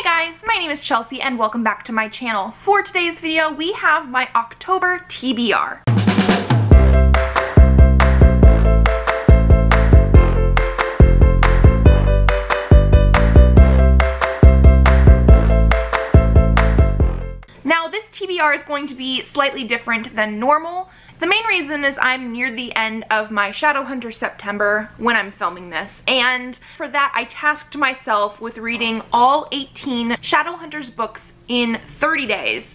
Hey guys, my name is Chelsea and welcome back to my channel. For today's video, we have my October TBR. Now this TBR is going to be slightly different than normal. The main reason is I'm near the end of my Shadowhunter September when I'm filming this, and for that I tasked myself with reading all 18 Shadowhunters books in 30 days,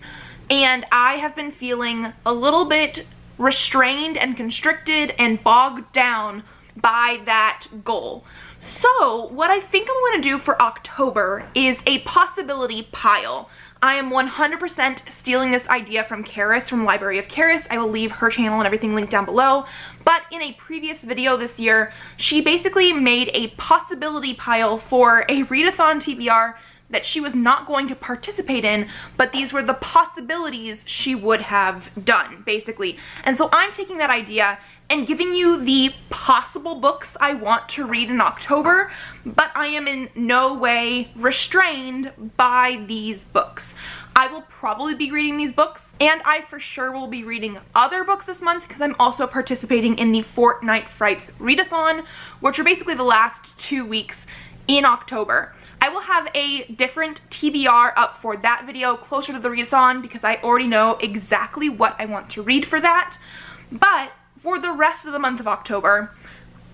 and I have been feeling a little bit restrained and constricted and bogged down by that goal. So what I think I'm going to do for October is a possibility pile. I am 100% stealing this idea from Karis from Library of Karis. I will leave her channel and everything linked down below. But in a previous video this year, she basically made a possibility pile for a readathon TBR that she was not going to participate in, but these were the possibilities she would have done, basically. And so I'm taking that idea and giving you the possible books I want to read in October, but I am in no way restrained by these books. I will probably be reading these books, and I for sure will be reading other books this month because I'm also participating in the Fortnite Frights readathon, which are basically the last 2 weeks in October. I will have a different TBR up for that video closer to the readathon because I already know exactly what I want to read for that, but for the rest of the month of October,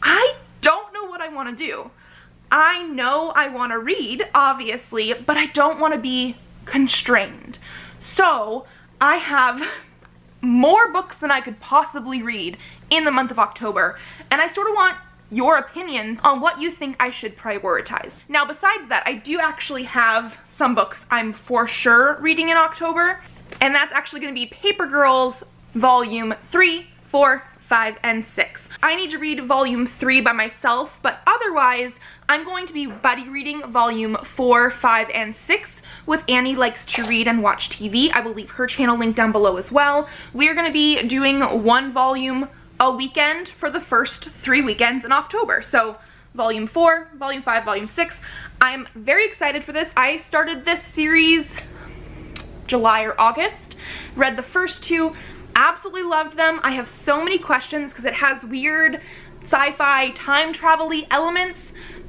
I don't know what I want to do. I know I want to read, obviously, but I don't want to be constrained. So I have more books than I could possibly read in the month of October, and I sort of want your opinions on what you think I should prioritize. Now, besides that, I do actually have some books I'm for sure reading in October, and that's actually going to be Paper Girls Volume 3, 4, 5, and 6. I need to read Volume 3 by myself, but otherwise, I'm going to be buddy reading Volume 4, 5, and 6 with Annie Likes to Read and Watch TV. I will leave her channel linked down below as well. We are going to be doing one volume a weekend for the first 3 weekends in October. So Volume 4, Volume 5, Volume 6. I'm very excited for this. I started this series July or August, read the first 2, absolutely loved them. I have so many questions because it has weird sci-fi time travel-y elements,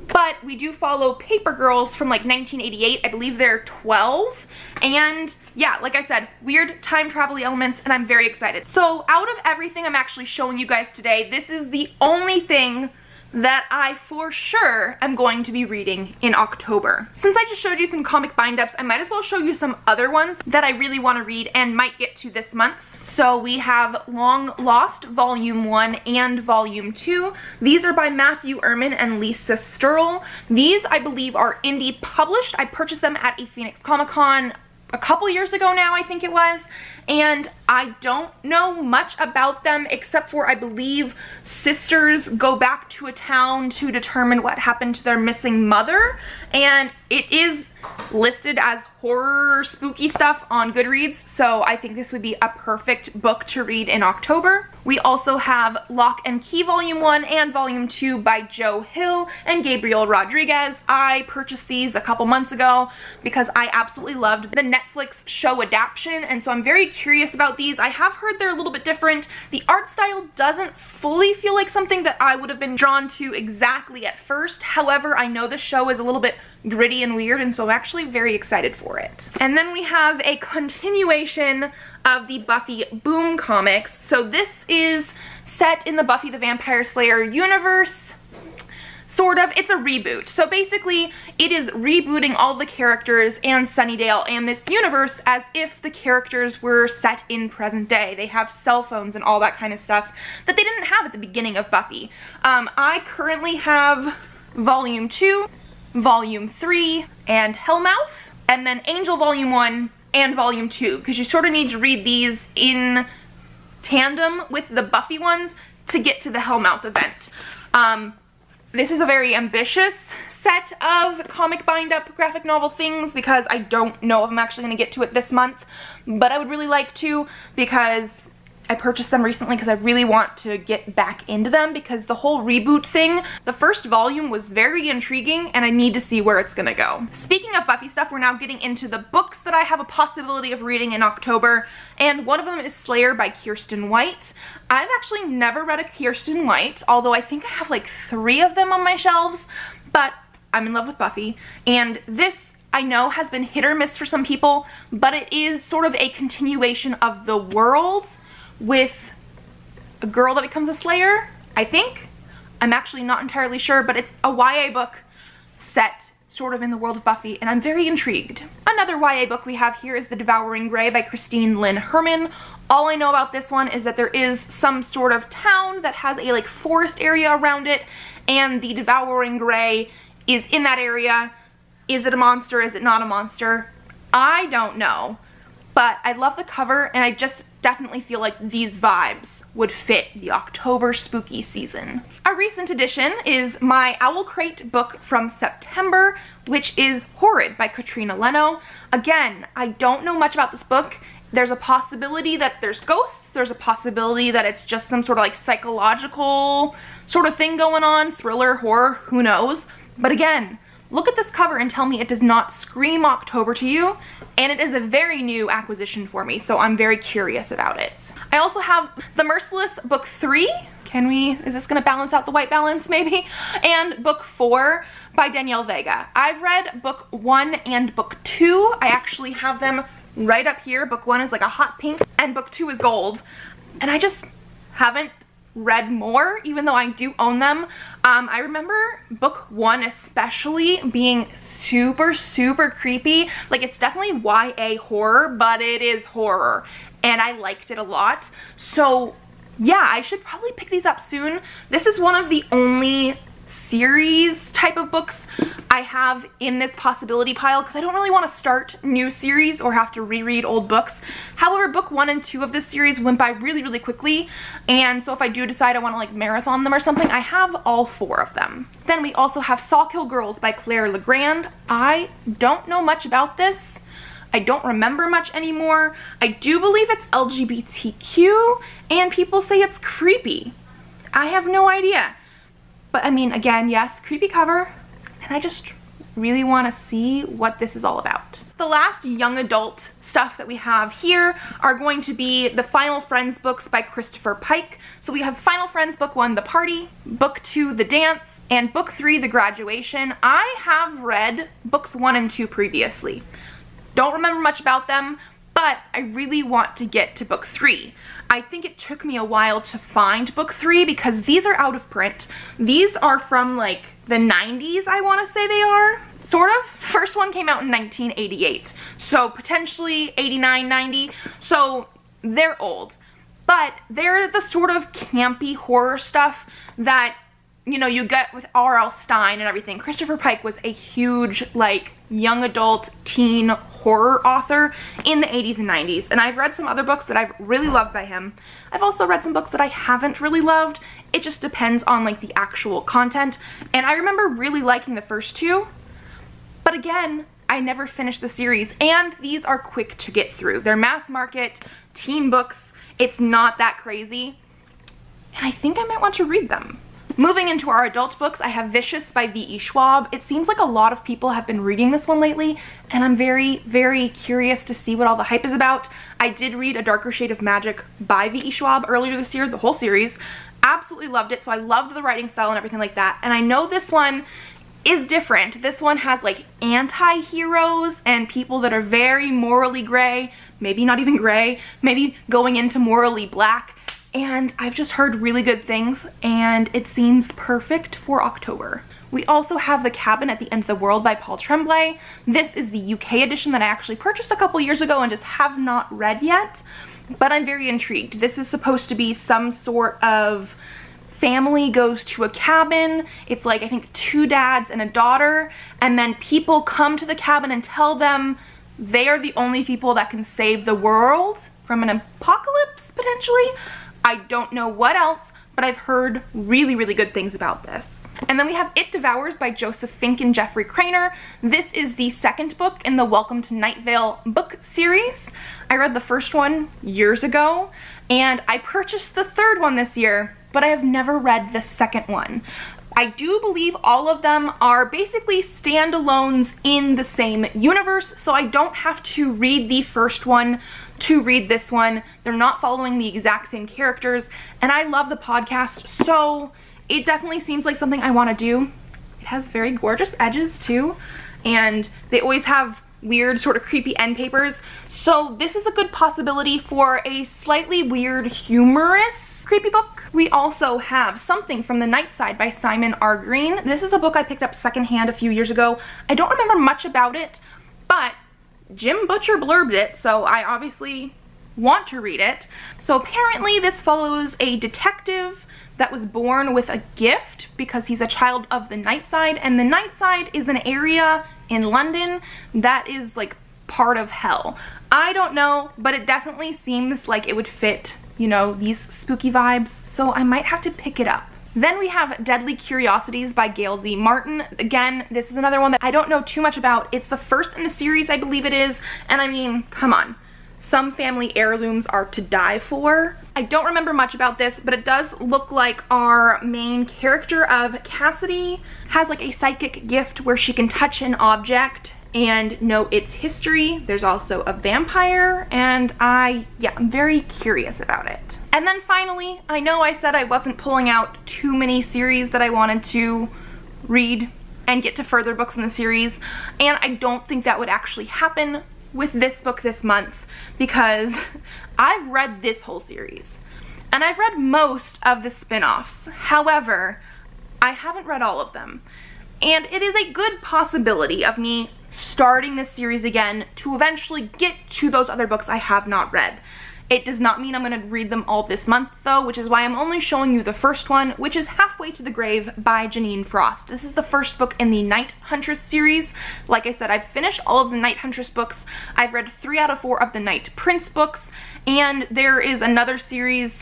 but we do follow Paper Girls from like 1988. I believe they're 12, and yeah, like I said, weird time travel-y elements, and I'm very excited. So out of everything I'm actually showing you guys today, this is the only thing that I for sure am going to be reading in October. Since I just showed you some comic bind-ups, I might as well show you some other ones that I really want to read and might get to this month. So we have Long Lost Volume 1 and Volume 2. These are by Matthew Ehrman and Lisa Sturl. These, I believe, are indie published. I purchased them at a Phoenix Comic Con a couple years ago now, I think it was, and I don't know much about them except for I believe sisters go back to a town to determine what happened to their missing mother, and it is listed as horror spooky stuff on Goodreads, so I think this would be a perfect book to read in October. We also have Locke Key Volume 1 and Volume 2 by Joe Hill and Gabriel Rodriguez. I purchased these a couple months ago because I absolutely loved the Netflix show adaptation, and so I'm very curious about these. I have heard they're a little bit different. The art style doesn't fully feel like something that I would have been drawn to exactly at first. However, I know the show is a little bit gritty and weird, and so I'm actually very excited for it. And then we have a continuation of the Buffy Boom comics. So this is set in the Buffy the Vampire Slayer universe. Sort of. It's a reboot. So basically, it is rebooting all the characters and Sunnydale and this universe as if the characters were set in present day. They have cell phones and all that kind of stuff that they didn't have at the beginning of Buffy. I currently have Volume 2, Volume 3, and Hellmouth, and then Angel Volume 1 and Volume 2, because you sort of need to read these in tandem with the Buffy ones to get to the Hellmouth event. This is a very ambitious set of comic bind-up graphic novel things because I don't know if I'm actually going to get to it this month, but I would really like to because I purchased them recently because I really want to get back into them because the whole reboot thing, the first volume was very intriguing and I need to see where it's gonna go. Speaking of Buffy stuff, we're now getting into the books that I have a possibility of reading in October, and one of them is Slayer by Kirsten White. I've actually never read a Kirsten White, although I think I have like 3 of them on my shelves, but I'm in love with Buffy, and this I know has been hit or miss for some people, but it is sort of a continuation of the world with a girl that becomes a Slayer, I think. I'm actually not entirely sure, but it's a YA book set sort of in the world of Buffy, and I'm very intrigued. Another YA book we have here is The Devouring Gray by Christine Lynn Herman. All I know about this one is that there is some sort of town that has a like forest area around it, and the Devouring Gray is in that area. Is it a monster? Is it not a monster? I don't know, but I love the cover, and I just definitely feel like these vibes would fit the October spooky season. A recent addition is my Owl Crate book from September, which is Horrid by Katrina Leno. Again, I don't know much about this book. There's a possibility that there's ghosts, there's a possibility that it's just some sort of like psychological sort of thing going on, thriller, horror, who knows. But again, look at this cover and tell me it does not scream October to you, and it is a very new acquisition for me, so I'm very curious about it. I also have The Merciless book 3. Is this gonna balance out the white balance maybe? And book 4 by Danielle Vega. I've read book 1 and book 2. I actually have them right up here. Book 1 is like a hot pink and book 2 is gold, and I just haven't read more, even though I do own them. I remember book 1 especially being super, super creepy. Like, it's definitely YA horror, but it is horror, and I liked it a lot. So yeah, I should probably pick these up soon. This is one of the only series type of books I have in this possibility pile because I don't really want to start new series or have to reread old books. However, book 1 and 2 of this series went by really, really quickly, and so if I do decide I want to like marathon them or something, I have all 4 of them. Then we also have Sawkill Girls by Claire Legrand. I don't know much about this. I don't remember much anymore. I do believe it's LGBTQ, and people say it's creepy. I have no idea. But I mean, again, yes, creepy cover, and I just really want to see what this is all about. The last young adult stuff that we have here are going to be the Final Friends books by Christopher Pike. So we have Final Friends book 1, The Party, book 2, The Dance, and book 3, The Graduation. I have read books 1 and 2 previously. Don't remember much about them, but I really want to get to book 3. I think it took me a while to find book 3 because these are out of print. These are from like the 90s, I want to say they are. Sort of. First one came out in 1988, so potentially 89, 90. So they're old, but they're the sort of campy horror stuff that, you know, you get with R.L. Stine and everything. Christopher Pike was a huge, like, young adult teen horror author in the 80s and 90s, and I've read some other books that I've really loved by him. I've also read some books that I haven't really loved. It just depends on, like, the actual content, and I remember really liking the first 2, but again, I never finished the series, and these are quick to get through. They're mass market, teen books. It's not that crazy, and I think I might want to read them. Moving into our adult books, I have Vicious by V.E. Schwab. It seems like a lot of people have been reading this one lately, and I'm very, very curious to see what all the hype is about. I did read A Darker Shade of Magic by V.E. Schwab earlier this year, the whole series. Absolutely loved it, so I loved the writing style and everything like that. And I know this one is different. This one has like anti-heroes and people that are very morally gray, maybe not even gray, maybe going into morally black. And I've just heard really good things, and it seems perfect for October. We also have The Cabin at the End of the World by Paul Tremblay. This is the UK edition that I actually purchased a couple years ago and just have not read yet, but I'm very intrigued. This is supposed to be some sort of family goes to a cabin. It's like, I think, 2 dads and a daughter, and then people come to the cabin and tell them they are the only people that can save the world from an apocalypse, potentially. I don't know what else, but I've heard really, really good things about this. And then we have It Devours by Joseph Fink and Jeffrey Craner. This is the second book in the Welcome to Night Vale book series. I read the first one years ago, and I purchased the third one this year, but I have never read the second one. I do believe all of them are basically standalones in the same universe, so I don't have to read the first one to read this one. They're not following the exact same characters, and I love the podcast, so it definitely seems like something I want to do. It has very gorgeous edges too, and they always have weird sort of creepy end papers, so this is a good possibility for a slightly weird, humorous creepy book. We also have Something from the Nightside by Simon R. Green. This is a book I picked up secondhand a few years ago. I don't remember much about it, but Jim Butcher blurbed it, so I obviously want to read it. So apparently this follows a detective that was born with a gift because he's a child of the Nightside, and the Nightside is an area in London that is like part of hell. I don't know, but it definitely seems like it would fit, you know, these spooky vibes, so I might have to pick it up. Then we have Deadly Curiosities by Gail Z. Martin. Again, this is another one that I don't know too much about. It's the first in the series, I believe it is, and I mean, come on. Some family heirlooms are to die for. I don't remember much about this, but it does look like our main character of Cassidy has like a psychic gift where she can touch an object and know its history. There's also a vampire, and I'm very curious about it. And then finally, I know I said I wasn't pulling out too many series that I wanted to read and get to further books in the series, and I don't think that would actually happen with this book this month, because I've read this whole series, and I've read most of the spin-offs. However, I haven't read all of them, and it is a good possibility of me starting this series again to eventually get to those other books I have not read. It does not mean I'm going to read them all this month though, which is why I'm only showing you the first one, which is Halfway to the Grave by Janine Frost. This is the first book in the Night Huntress series. Like I said, I've finished all of the Night Huntress books. I've read 3 out of 4 of the Night Prince books, and there is another series,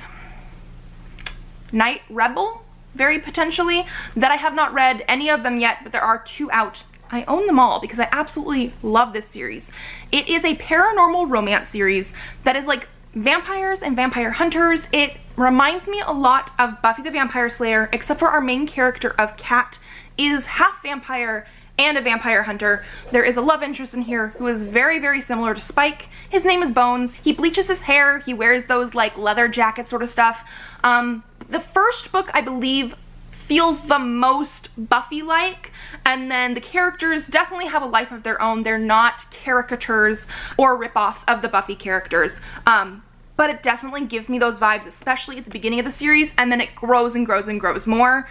Night Rebel, very potentially, that I have not read any of them yet, but there are 2 out. I own them all because I absolutely love this series. It is a paranormal romance series that is like vampires and vampire hunters. It reminds me a lot of Buffy the Vampire Slayer, except for our main character of Kat is half vampire and a vampire hunter. There is a love interest in here who is very, very similar to Spike. His name is Bones. He bleaches his hair. He wears those like leather jacket sort of stuff. The first book, I believe, feels the most Buffy-like, and then the characters definitely have a life of their own. They're not caricatures or rip-offs of the Buffy characters, but it definitely gives me those vibes, especially at the beginning of the series, and then it grows and grows and grows more.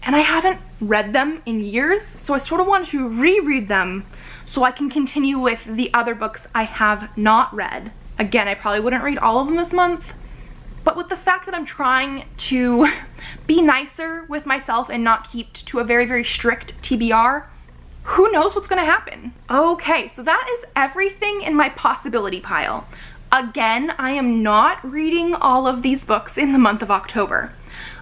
And I haven't read them in years, so I sort of want to reread them so I can continue with the other books I have not read. Again, I probably wouldn't read all of them this month, but with the fact that I'm trying to be nicer with myself and not keep to a very, very strict TBR, who knows what's gonna happen? Okay, so that is everything in my possibility pile. Again, I am not reading all of these books in the month of October.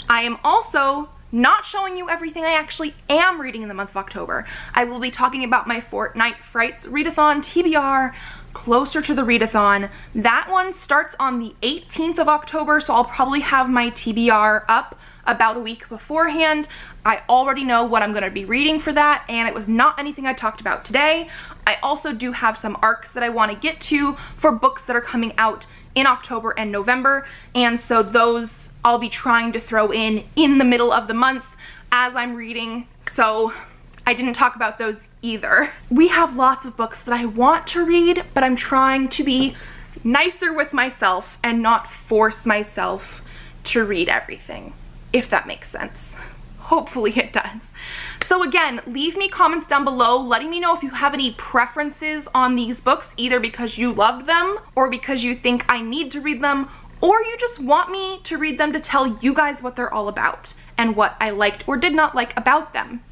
I am also not showing you everything I actually am reading in the month of October. I will be talking about my Fortnite Frights readathon TBR closer to the readathon. That one starts on the 18th of October, so I'll probably have my TBR up about a week beforehand. I already know what I'm going to be reading for that, and it was not anything I talked about today. I also do have some arcs that I want to get to for books that are coming out in October and November, and so those I'll be trying to throw in the middle of the month as I'm reading, so I didn't talk about those either. We have lots of books that I want to read, but I'm trying to be nicer with myself and not force myself to read everything, if that makes sense. Hopefully it does. So again, leave me comments down below letting me know if you have any preferences on these books, either because you loved them or because you think I need to read them, or you just want me to read them to tell you guys what they're all about and what I liked or did not like about them.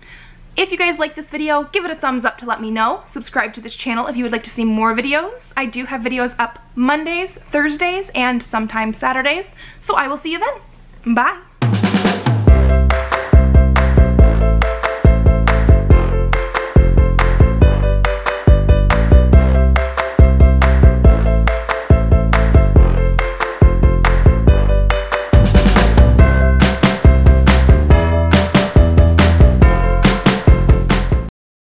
If you guys like this video, give it a thumbs up to let me know. Subscribe to this channel if you would like to see more videos. I do have videos up Mondays, Thursdays, and sometimes Saturdays, so I will see you then. Bye!